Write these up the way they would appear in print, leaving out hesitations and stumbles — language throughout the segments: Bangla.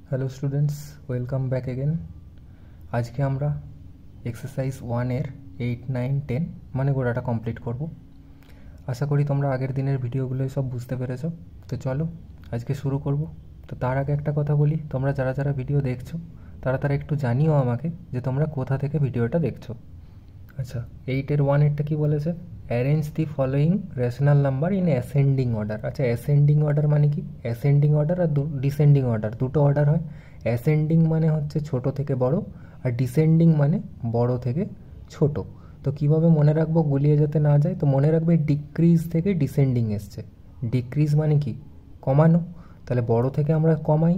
Hello students, welcome back again. আজকে আমরা এক্সারসাইজ 1-এর 8, 9, 10 মানে গোড়াটা কমপ্লিট করব। আশা করি তোমরা আগের দিনের ভিডিওগুলোই সব বুঝতে পেরেছো। তো চলো আজকে শুরু করব। তো তার আগে একটা কথা বলি, তোমরা যারা যারা ভিডিও দেখছো তারা একটু জানিও আমাকে যে তোমরা কোথা থেকে ভিডিওটা দেখছো। আচ্ছা, 8-এর 1-এরটা কী বলেছে? Arrange the following rational number in ascending order. আচ্ছা, অ্যাসেন্ডিং অর্ডার মানে কি? অ্যাসেন্ডিং অর্ডার আর ডিসেন্ডিং অর্ডার, দুটো অর্ডার হয়। অ্যাসেন্ডিং মানে হচ্ছে ছোট থেকে বড়, আর ডিসেন্ডিং মানে বড় থেকে ছোট। তো কিভাবে মনে রাখবো গুলিয়ে যেতে না যায়? তো মনে রাখবে ডিক্রিজ থেকে ডিসেন্ডিং এসছে। ডিক্রিজ মানে কি? কমানো। তাহলে বড় থেকে আমরা কমাই,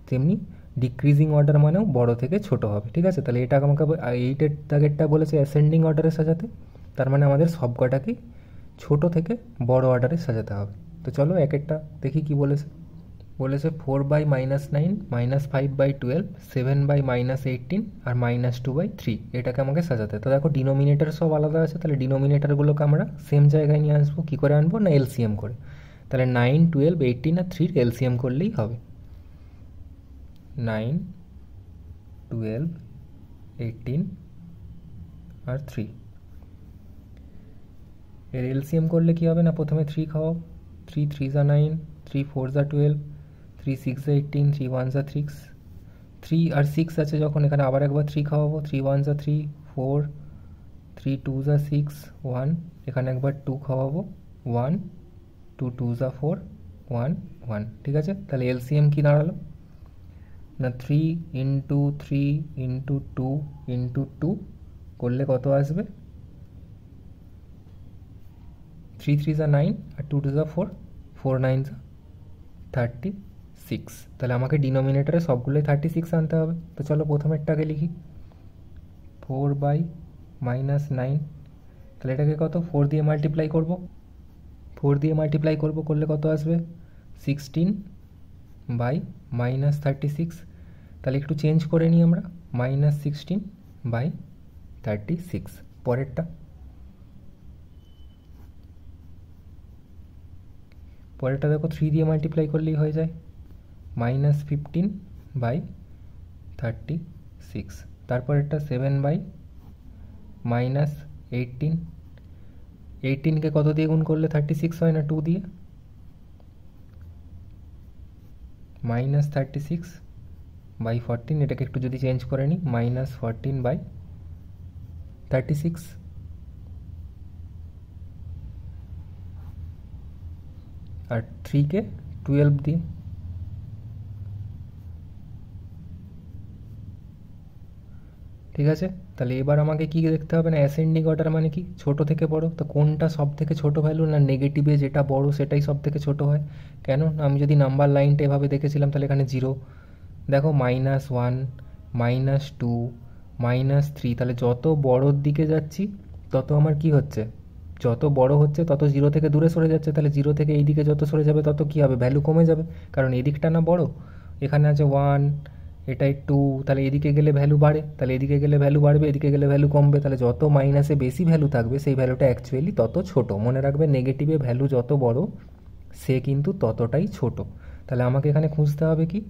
তেমনি ডিক্রিজিং অর্ডার মানেও বড় থেকে ছোট হবে। ঠিক আছে, তাহলে এটা আমাকে 8-এর দাগেরটা বলেছে অ্যাসেন্ডিং অর্ডারে সাজাতে, তার মানে আমাদের সব কটাকেই ছোটো থেকে বড় অর্ডারে সাজাতে হবে। তো চলো এক একটা দেখি কি বলেছে। বলেছে 4/-9, -5/12, 7/-18 আর -2/3, এটাকে আমাকে সাজাতে। তো দেখো ডিনোমিনেটার সব আলাদা আছে, তাহলে ডিনোমিনেটারগুলোকে আমরা সেম জায়গায় নিয়ে আসবো। কী করে আনবো? না এলসিএম করে। তাহলে 9, 12, 18 আর 3 এলসিএম করলেই হবে। 9, 12, 18 আর 3 এর এলসিএম করলে কী হবে? না প্রথমে 3 খাওয়াও। 3 3 যা 9, 3 4 যা 12, 3 6 যা 18, 3 1 যা 6। 3 আর 6 আছে যখন, এখানে আবার একবার 3 খাওয়াবো। 3 1 যা 3, 4, 3 2 যা 6, 1, এখানে একবার 2 খাওয়াবো, 1, 2 2 যা 4, 1 1। ঠিক আছে, তাহলে এলসিএম কি দাঁড়ালো? না 3 ইন্টু 3 ইন্টু 2 ইন্টু 2 করলে কত আসবে? 3 3 যা 9 আর 2 2 যা 4, 4 9 যা 36। তাহলে আমাকে ডিনোমিনেটারে সবগুলোই 36 আনতে হবে। তো চলো প্রথমেরটাকে লিখি। 4/-9, তাহলে এটাকে কত? 4 দিয়ে মাল্টিপ্লাই করব। 4 দিয়ে মাল্টিপ্লাই করব, করলে কত আসবে? 16/-36। তাহলে একটু চেঞ্জ করে নিই আমরা, -16/36। পরেরটা দেখো 3 দিয়ে মাল্টিপ্লাই করলেই হয়ে যায়, -15/36। তারপরেরটা 7/-18। 18কে কত দিয়ে গুণ করলে 36 হয়? না 2 দিয়ে। -36/14, এটাকে একটু যদি চেঞ্জ করে নিই, -14/36। আর 3কে 12 দিয়ে। ঠিক আছে, তাহলে এবার আমাকে কি দেখতে হবে? না অ্যাসেন্ডিং অর্ডার মানে কি? ছোট থেকে বড়। তো কোনটা সব থেকে ছোটো ভ্যালু? না নেগেটিভে যেটা বড় সেটাই সব থেকে ছোটো হয়। কেন? আমি যদি নাম্বার লাইনটা এভাবে দেখেছিলাম, তাহলে এখানে 0, দেখো -1, -2, -3, তাহলে যত বড়োর দিকে যাচ্ছি তত আমার কি হচ্ছে? যত বড় হচ্ছে তত 0 থেকে দূরে সরে যাচ্ছে। তাহলে 0 থেকে এই দিকে যত সরে যাবে তত কী হবে? ভ্যালু কমে যাবে, কারণ এদিকটা না বড়। এখানে আছে 1, এটাই 2, তাহলে এদিকে গেলে ভ্যালু বাড়ে, তাহলে এদিকে গেলে ভ্যালু বাড়বে, এদিকে গেলে ভ্যালু কমবে। তাহলে যত মাইনাসে বেশি ভ্যালু থাকবে সেই ভ্যালুটা অ্যাকচুয়ালি তত ছোট। মনে রাখবে, নেগেটিভে ভ্যালু যত বড় সে কিন্তু ততটাই ছোট। তাহলে আমাকে এখানে খুঁজতে হবে কি?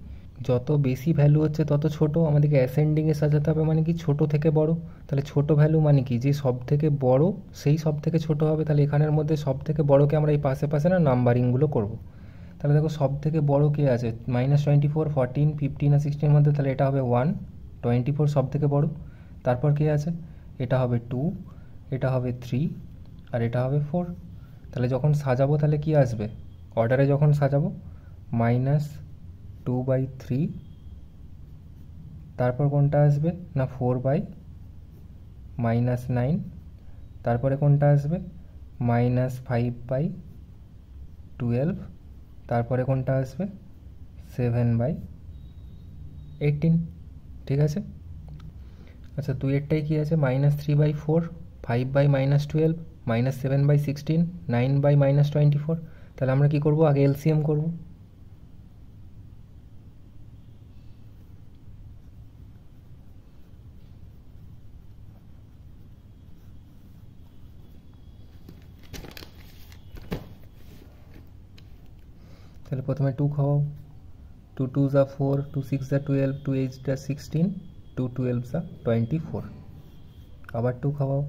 যত বেশি ভ্যালু হচ্ছে তত ছোট। আমাদেরকে অ্যাসেন্ডিংয়ে সাজাতে হবে, মানে কি? ছোট থেকে বড়। তাহলে ছোট ভ্যালু মানে কি? যে সব থেকে বড় সেই সব থেকে ছোট হবে। তাহলে এখানের মধ্যে সব থেকে বড়কে আমরা এই পাশে পাশে না নাম্বারিংগুলো করব। তাহলে দেখো সব থেকে বড় কে আছে? -24, 14, 15 আর 16 মধ্যে, তাহলে এটা হবে 1, 24 সব থেকে বড়। তারপর কে আছে? এটা হবে 2, এটা হবে 3 আর এটা হবে 4। তাহলে যখন সাজাবো তাহলে কি আসবে? অর্ডারে যখন সাজাবো, -2/3, তারপর কোনটা আসবে? না 4/-9, তারপরে কোনটা আসবে? -5/12, তারপরে কোনটা আসবে? 7/18। ঠিক আছে, আচ্ছা 2-এরটাই কী আছে? -3/4, 5/-12, -7/16, 9/-24। তাহলে আমরা কি করব? আগে এলসিএম করব। তাহলে প্রথমে 2 খাওয়াও, 2 2 যা 4, 2 6 যা 12, 2 8 যা 16, 2 12 যা 24। আবার 2 খাওয়াও।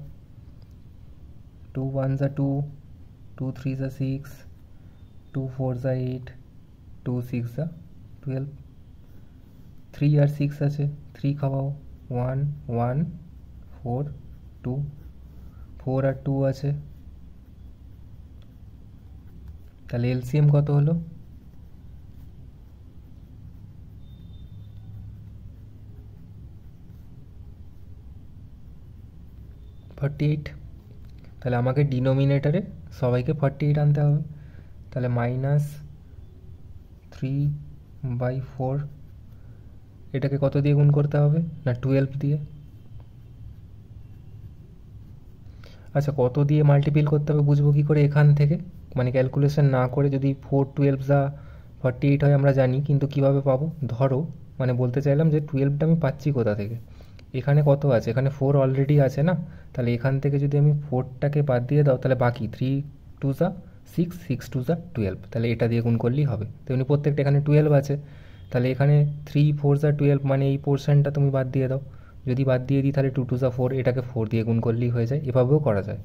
2 1 যা 2, 2 3 যা 6, 2 4 যা 8, 2 6 যা 12। 3 আর 6 আছে, 3 খাওয়াও। 1 1 4 2, 4 আর 2 আছে, তাহলে এলসিএম কত হলো? 48। তাহলে আমাকে ডিনোমিনেটরে সবাইকে 48 আনতে হবে। তাহলে -3/4, এটাকে কত দিয়ে গুণ করতে হবে? না 12 দিয়ে। আচ্ছা, কত দিয়ে মাল্টিপ্ল করতে হবে বুঝবো কী করে এখান থেকে? মানে ক্যালকুলেশন না করে, যদি 4 12 যা 48 হয় আমরা জানি, কিন্তু কিভাবে পাবো? ধরো, মানে বলতে চাইলাম যে 12টা আমি পাচ্ছি কোথা থেকে? এখানে কত আছে? এখানে 4 অলরেডি আছে না? তাহলে এখান থেকে যদি আমি 4টাকে বাদ দিয়ে দাও, তাহলে বাকি 3 2 যা 6, 6 2 যা 12, তাহলে এটা দিয়ে গুণ করলেই হবে। তেমনি প্রত্যেকটা এখানে 12 আছে, তাহলে এখানে 3 4 যা 12, মানে এই পোর্শনটা তুমি বাদ দিয়ে দাও। যদি বাদ দিয়ে দিই তাহলে 2 2 যা 4, এটাকে 4 দিয়ে গুণ করলেই হয়ে যায়। এভাবেও করা যায়।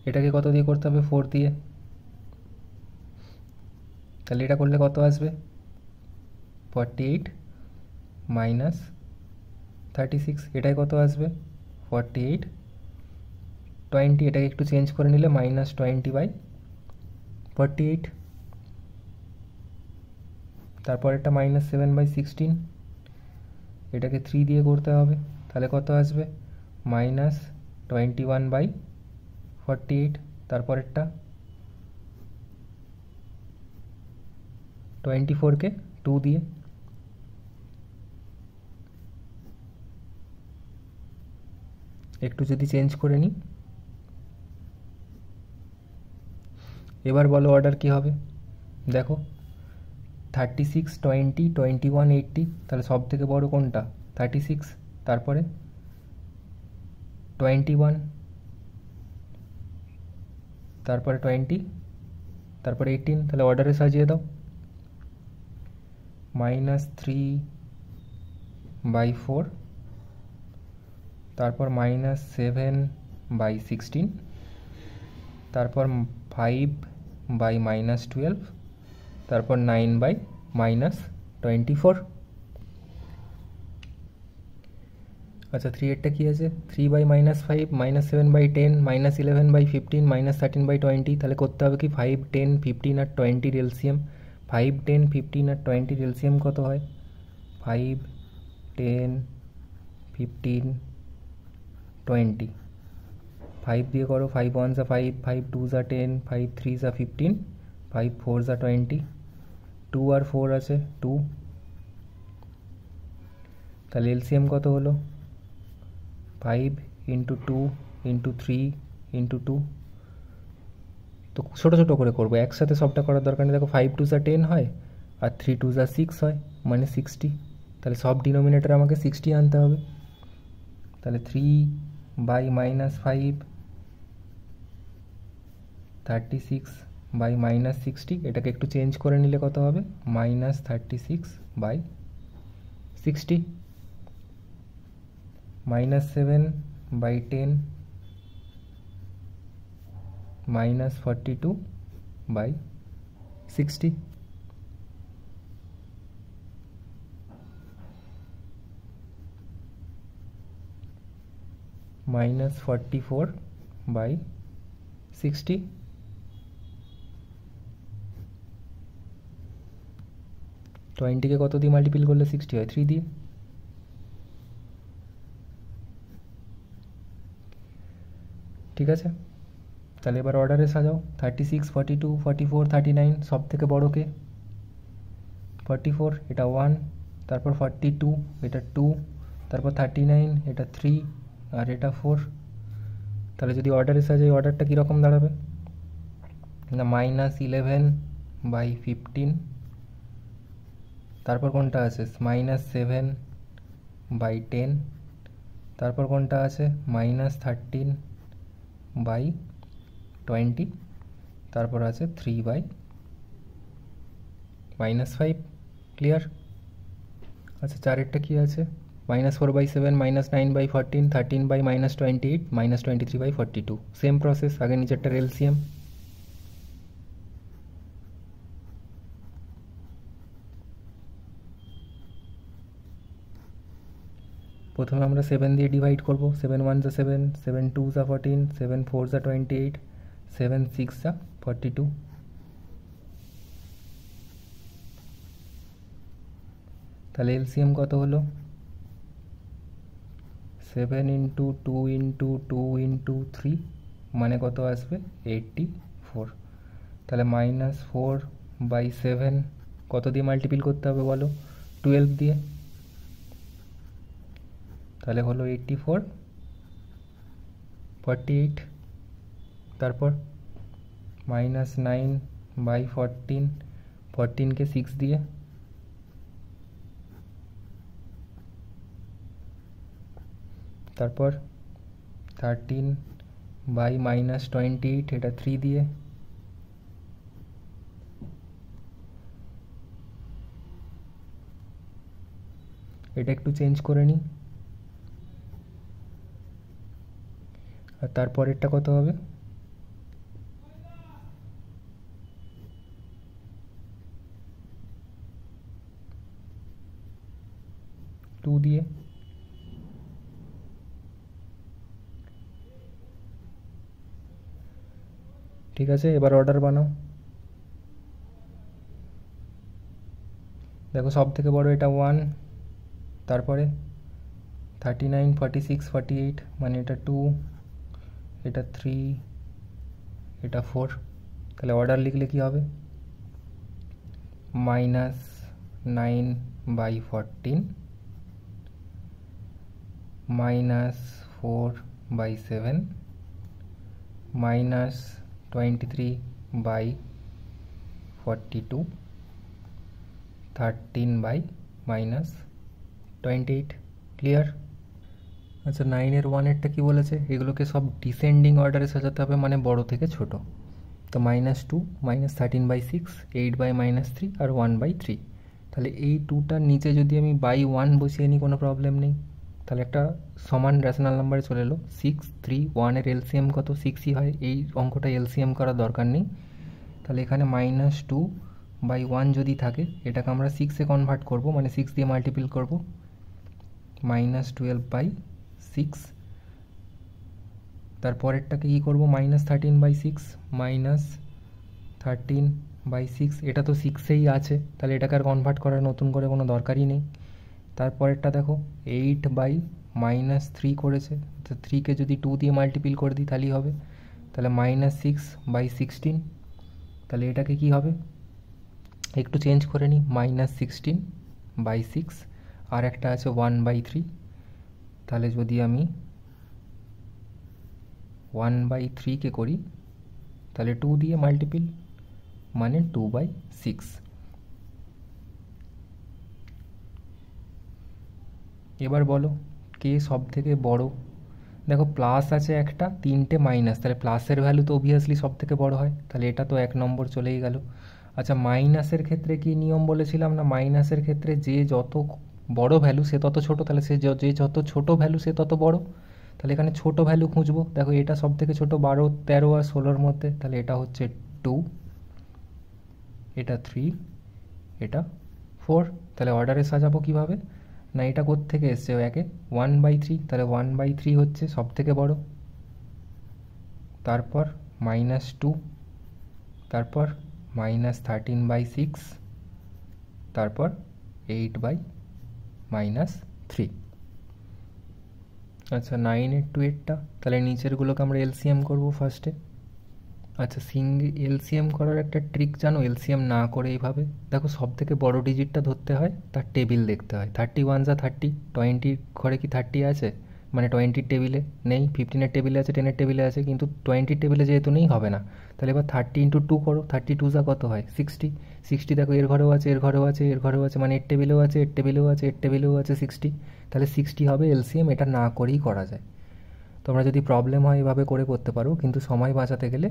এটাকে কত দিয়ে করতে হবে? 4 দিয়ে। তাহলে এটা করলে কত আসবে? 48 মাইনাস 36, এটাই কত আসবে? 48 20, এটাকে একটু চেঞ্জ করে নিলে -20/48। তারপর এটা -7/16, এটাকে 3 দিয়ে করতে হবে, তাহলে কত আসবে? -21/48। তারপরেরটা 24কে 2 দিয়ে, একটু যদি চেঞ্জ করে নিই। এবার বলো অর্ডার কী হবে? দেখো 36 20 21 80, তাহলে সব থেকে বড় কোনটা? 36, তারপরে 21, তারপরে 20, তারপরে 18। তাহলে অর্ডারে সাজিয়ে দাও। -3/4, তারপর -7/16, তারপর 5/-12, তারপর 9/-24। আচ্ছা, 3 এরটা কী আছে? 3/-5, -7/10, -11/15, -13/20। তাহলে করতে হবে কি? 5 10 15 আর 20 এলসিএম। 5 10 15 আর 20 এলসিএম কত হয়? 5 10 15 20। 5 দিয়ে করো। 5 1 যা 5, 5 2 যা 10, 5 3 যা 15, 5 4 যা 20, 2 আর 4 আছে 2। তাহলে এলসিএম কত হলো? 5 × 2 × 3 × 2। তো ছোটো ছোটো করে করবো, একসাথে সবটা করার দরকার নেই। দেখো 5 2 যা 10 হয়, আর 3 2 যা 6 হয়, মানে 60। তাহলে সব ডিনোমিনেটর আমাকে 60 আনতে হবে। তাহলে 3/-5, 36/-60, এটাকে একটু চেঞ্জ করে নিলে কত হবে? -36/60। -7/10, -42/60। -44/60। তো 20কে কত দিয়ে মাল্টিপ্ল করলে 60 হয়? 3 দিয়ে। ঠিক আছে, তাহলে এবার অর্ডারে সাজাও। 36 42 44 39, সব থেকে বড় কে? 44, এটা 1, তারপর 42, এটা 2, তারপর 39, এটা 3, আর এটা 4। তাহলে যদি অর্ডারে সাজাই, অর্ডারটা কীরকম দাঁড়াবে? না -11/15, তারপর কোনটা আছে? -7/10, তারপর কোনটা আছে -13/20, তারপর আছে 3/-5। ক্লিয়ার? আচ্ছা, চারেরটা কি আছে -4/7, -9/14, 13/-28, -23/42। সেম প্রসেস, আগে নিচেরটার এলসিএম। প্রথমে আমরা 7 দিয়ে ডিভাইড করব। 7 1 যা 7, 7 2 যা 14, 7 4 যা 28, 7 6 যা 42। তাহলে এলসিএম কত হলো? 7 × 2 × 2 × 3 মানে কত আসবে? 84। তাহলে -4/7 কত দিয়ে মাল্টিপ্লাই করতে হবে বলো? 12 দিয়ে। তাহলে হলো 84, 48। তারপর -9/14, 14কে 6 দিয়ে। তারপর 13/-28, এটা 3 দিয়ে। এটা একটু চেঞ্জ করে নিই। আর তারপরেরটা কত হবে? 2 দিয়ে। ঠিক আছে, এবার অর্ডার বানাও। দেখো সব থেকে বড় এটা 1, তারপরে 39, 46, 48 মানে এটা 2, এটা 3, এটা 4। তাহলে অর্ডার লিখলে কি হবে? -9/14, -4/7, -23/42, 13/-28। ক্লিয়ার? আচ্ছা, 9-এর 1-এরটা কি বলেছে? এগুলোকে সব ডিসেন্ডিং অর্ডারে সাজাতে হবে, মানে বড় থেকে ছোট। তো -2, -13/6, 8/-3 আর 1/3। তাহলে এই 2টার নিচে যদি আমি বাই 1 বসিয়ে নিই কোনো প্রবলেম নেই। তাহলে একটা সমান রেশনাল নাম্বারে চলে এলো। 6, 3, 1-এর এলসিএম কত? 6ই হয়। এই অঙ্কটা এলসিএম করার দরকার নেই। তাহলে এখানে -2/1 যদি থাকে, এটাকে আমরা 6-এ কনভার্ট করব, মানে 6 দিয়ে মাল্টিপ্লাই করব। -12/6। তারপরেরটাকে কী করবো? -13/6, -13/6। এটা তো 6এই আছে, তাহলে এটাকে আর কনভার্ট করার নতুন করে কোনো দরকারই নেই। তারপরেরটা দেখো 8/-3 করেছে, তো 3কে যদি 2 দিয়ে মাল্টিপ্লাই করে দিই তাহলেই হবে। তাহলে -6/16। তাহলে এটাকে কি হবে? একটু চেঞ্জ করে নিই, -16/6। আর একটা আছে 1/3। তাহলে যদি আমি 1/3কে করি, তাহলে 2 দিয়ে মাল্টিপ্লাই মানে 2/6। এবার বলো কে সব থেকে বড়? দেখো প্লাস আছে একটা, 3টে মাইনাস, তাহলে প্লাসের ভ্যালু তো অবভিয়াসলি সব থেকে বড় হয়। তাহলে এটা তো 1 নম্বর চলেই গেল। আচ্ছা, মাইনাসের ক্ষেত্রে কি নিয়ম বলেছিলাম না? মাইনাসের ক্ষেত্রে যে যত বড় ভ্যালু সে তত ছোট, তাহলে যে যত ছোট ভ্যালু সে তত বড়। তাহলে এখানে ছোট ভ্যালু খুঁজবো। দেখো এটা সব থেকে ছোট, 12, 13 আর 16-র মধ্যে। তাহলে এটা হচ্ছে 2, এটা 3, এটা 4। তাহলে অর্ডারে সাজাবো কিভাবে? না, এটা কোত্থেকে এসছে? একে 1/3, তাহলে 1/3 হচ্ছে সব থেকে বড়। তারপর -2, তারপর -13/6, তারপর 8/-3। আচ্ছা, 9-এর 2-এরটা, তাহলে নিচেরগুলোকে আমরা এলসিএম করবো ফার্স্টে। আচ্ছা, এলসিএম করার একটা ট্রিক জানো? এলসিএম না করে এইভাবে দেখো, সব থেকে বড় ডিজিটটা ধরতে হয়, তার টেবিল দেখতে হয়। 31 যা 30, 20 ঘরে কি 30 আছে? মানে 20-র টেবিলে নেই, 15-এর টেবিলে আছে, 10-এর টেবিলে আছে, কিন্তু 20-র টেবিলে যেহেতু নেই হবে না। তাহলে এবার 30 × 2 করো, 32 যা কত হয় 60। 60 দেখো এর ঘরেও আছে, এর ঘরেও আছে, এর ঘরেও আছে, মানে এর টেবিলেও আছে, এর টেবিলেও আছে, এর টেবিলেও আছে 60। তাহলে 60 হবে এলসিএম। এটা না করেই করা যায়। তোমরা যদি প্রবলেম হয় এভাবে করে করতে পারো, কিন্তু সময় বাঁচাতে গেলে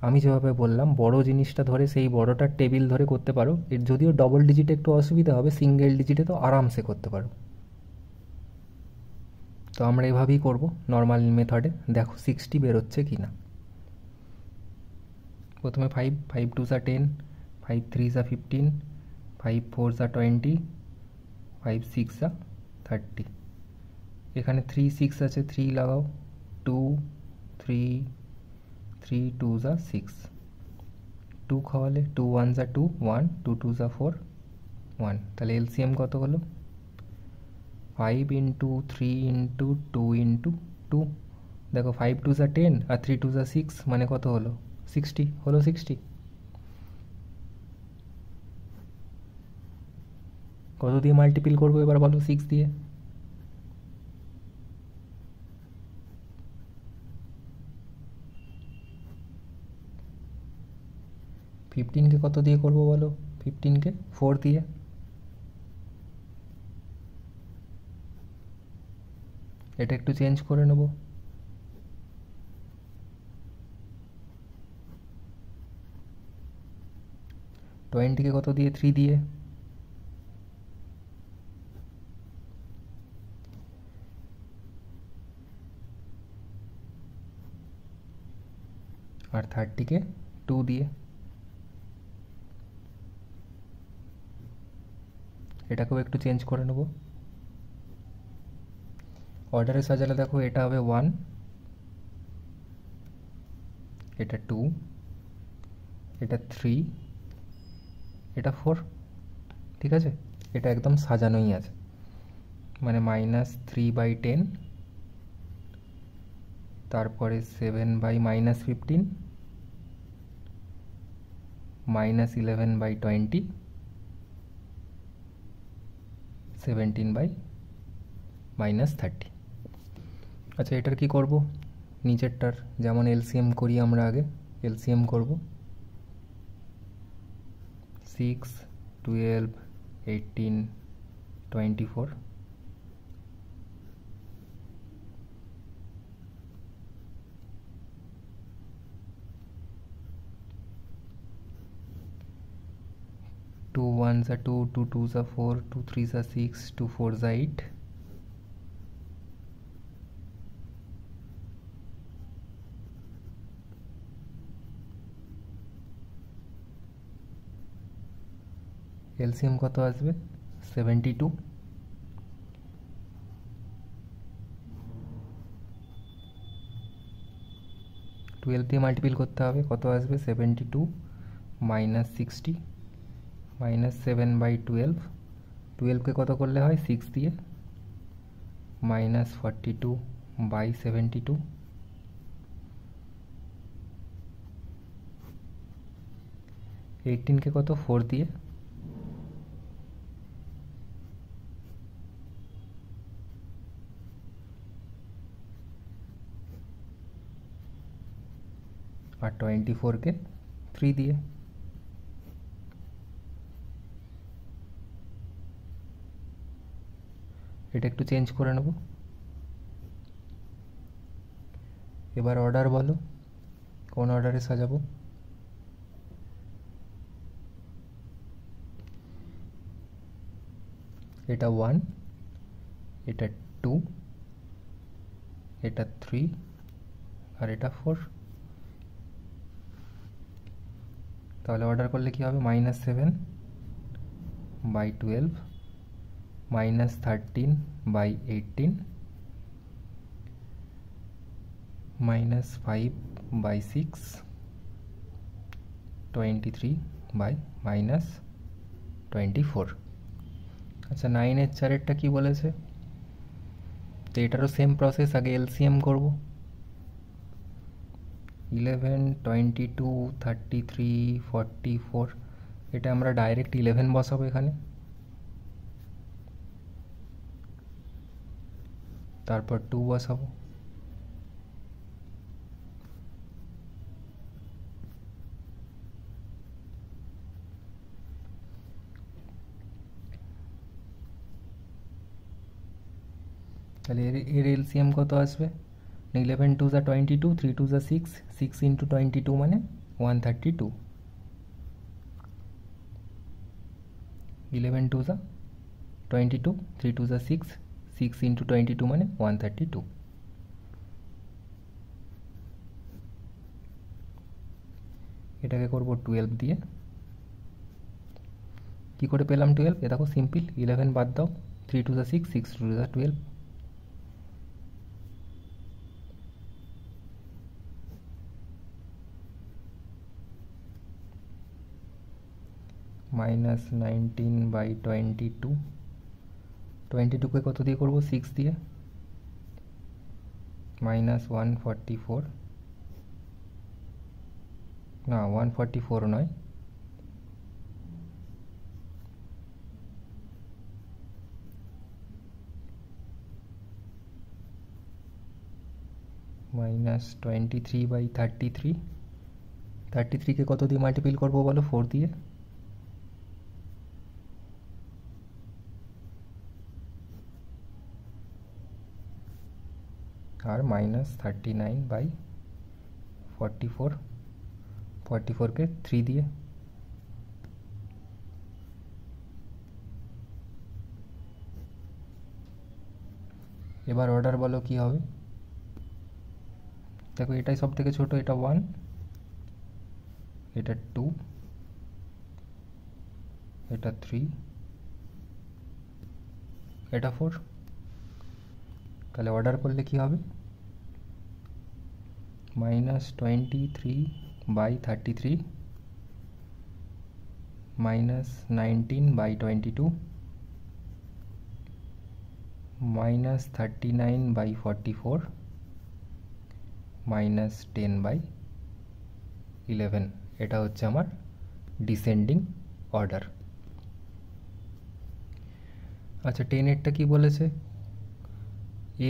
আমি যেভাবে বললাম বড় জিনিসটা ধরে সেই বড়টার টেবিল ধরে করতে পারো। এর যদিও ডবল ডিজিটে একটু অসুবিধা হবে, সিঙ্গেল ডিজিটে তো আরামসে করতে পারো। তো আমরা এভাবেই করব নর্মাল মেথডে। দেখো 60 বেরোচ্ছে কি না। প্রথমে 5, 5 2 10, 5 3 15, 5 4 20, 5 6 30। এখানে 3 6 আছে, 3 লাগাও, 2 3 3 2 6, 2 খাওয়ালে 2 1 2, 1 2 2 4, 1। তাহলে এলসিএম কত হলো? 5 × 3 × 2 × 2। দেখো 5 2 10 আর 3 2 6, মানে কত হলো? 60 হলো। 60 কত দিয়ে মাল্টিপ্ল করবো এবার বলো? 6 দিয়ে। ফিফটিনকে কত দিয়ে করবো বলো? 15কে 4 দিয়ে। এটা একটু চেঞ্জ করে নেব। 20কে কত দিয়ে? 3 দিয়ে। আর 30কে 2 দিয়ে। এটাকেও একটু চেঞ্জ করে নেব। অর্ডারে সাজালে দেখো এটা হবে 1, এটা 2, এটা 3, এটা 4। ঠিক আছে, এটা একদম সাজানোই আছে। মানে -3/10, তারপরে 7/-15, -11/20, 17/-30। আচ্ছা, এটার কি করব? নিচেরটার যেমন এলসিএম করি আমরা আগে, এলসিএম করব। 6 12 18 24। टू 1 2, 2 2 4, 2 3 6, 2 4 8। এলসিএম কত আসবে? 72। টুয়েলভ দিয়ে মাল্টিপ্ল করতে হবে, কত আসবে? 72 - 60 -7/12। 12কে কত করলে হয়? 6 দিয়ে, -42/72। 18কে কত? 4 দিয়ে। আর 24কে 3 দিয়ে। এটা একটু চেঞ্জ করে নেব। এবার অর্ডার বলো, কোন অর্ডারে সাজাবো? এটা 1, এটা 2, এটা 3, আর এটা 4। তাহলে অর্ডার করলে কি হবে? -7/12, -13/18, -5/6, 23/-24। আচ্ছা, 9-এর 4-এরটা কি বলেছে? তো এটারও সেম প্রসেস, আগে এলসিএম করব। 11 22 33 44। এটা আমরা ডাইরেক্ট 11 বসাবো এখানে। তারপর 2 বসাবো। তাহলে এর এলসিএম কত আসবে? 11 2 যা 22, 3 2 যা 6, 6 ইন্টু 22 মানে 132। 11 2 যা 22, 3 2 যা 6, 6 ইন্টু 22 মানে 132। এটাকে করব 12 দিয়ে। কি করে পেলাম 12? এ দেখো সিম্পল, 11 বাদ দাও, 3 2 যা 6, 6 2 যা 12, মাইনাস 19/22। 22কে কত দিয়ে করব? 6 দিয়ে। মাইনাস 144, না 144 নয়, মাইনাস 23/33। 33কে কত দিয়ে মাল্টিপ্লাই করবো বলো? 4 দিয়ে। আর মাইনাস 39/44, 44কে 3 দিয়ে। এবার অর্ডার বলো কি হবে? দেখো এটাই সব থেকে ছোট, এটা 1, এটা 2, এটা 3, এটা 4। তাহলে অর্ডার করলে কি হবে? Minus 23/33, minus 19/22, minus 39/44, minus 10/11। এটা হচ্ছে আমার ডিসেন্ডিং অর্ডার। আচ্ছা 10-এরটা কি বলেছে?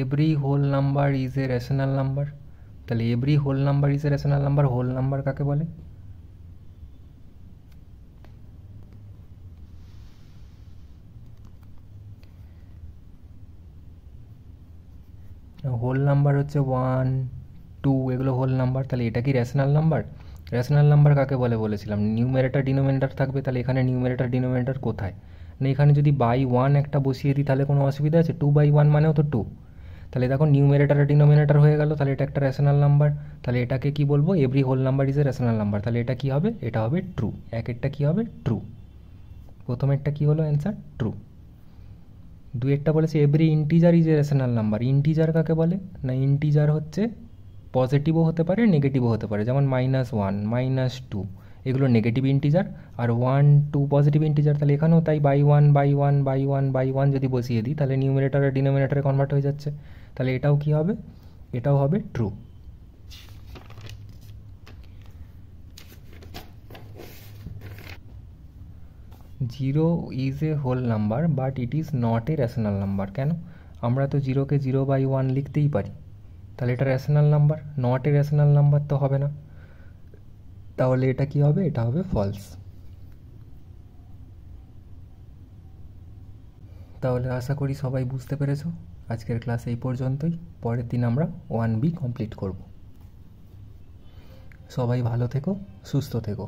Every whole number is a rational number. তাহলে every whole number is a rational number, whole number কাকে বলে? হোল নাম্বার হচ্ছে 1 2, এগুলো হোল নাম্বার। তাহলে এটা কি রেশনাল নাম্বার? রেশনাল নাম্বার কাকে বলে বলেছিলাম? নিউমেরেটর ডিনোমিনেটর থাকবে। তাহলে এখানে নিউমেরেটর ডিনোমিনেটর কোথায়? না এখানে যদি বাই 1 একটা বসিয়ে দিই তাহলে কোনো অসুবিধা আছে? 2/1 মানেও তো 2। তাহলে দেখো নিউমেরেটর আর ডিনোমিনেটর হয়ে গেল, তাহলে এটা একটা রেশনাল নাম্বার। তাহলে এটাকে কি বলবো? Every whole number is a rational number. তাহলে এটা কি হবে? এটা হবে ট্রু। একেরটা কি হবে? ট্রু। প্রথমেরটা কি হলো অ্যান্সার? ট্রু। দুইয়েরটা বলেছে every integer is a rational number. Integer কাকে বলে? না ইন্টিজার হচ্ছে পজিটিভও হতে পারে, নেগেটিভও হতে পারে। যেমন -1, -2 এগুলো নেগেটিভ ইন্টিজার, আর 1 2 পজিটিভ ইন্টিজার। তাহলে এখানেও তাই বাই 1 যদি বসিয়ে দিই তাহলে নিউমিনেটর আর ডিনোমিনেটরে কনভার্ট হয়ে যাচ্ছে। তাহলে এটাও কি হবে? এটাও হবে true. Zero is a whole number but it is not a rational number. কেন? আমরা তো জিরোকে 0/1 লিখতেই পারি। তাহলে এটা rational number, not a rational number তো হবে না। তাহলে এটা কি হবে? এটা হবে ফলস। তাহলে আশা করি সবাই বুঝতে পেরেছো। আজকের ক্লাস এই পর্যন্তই। পরের দিন আমরা 1B কমপ্লিট করব। সবাই ভালো থেকো, সুস্থ থেকো।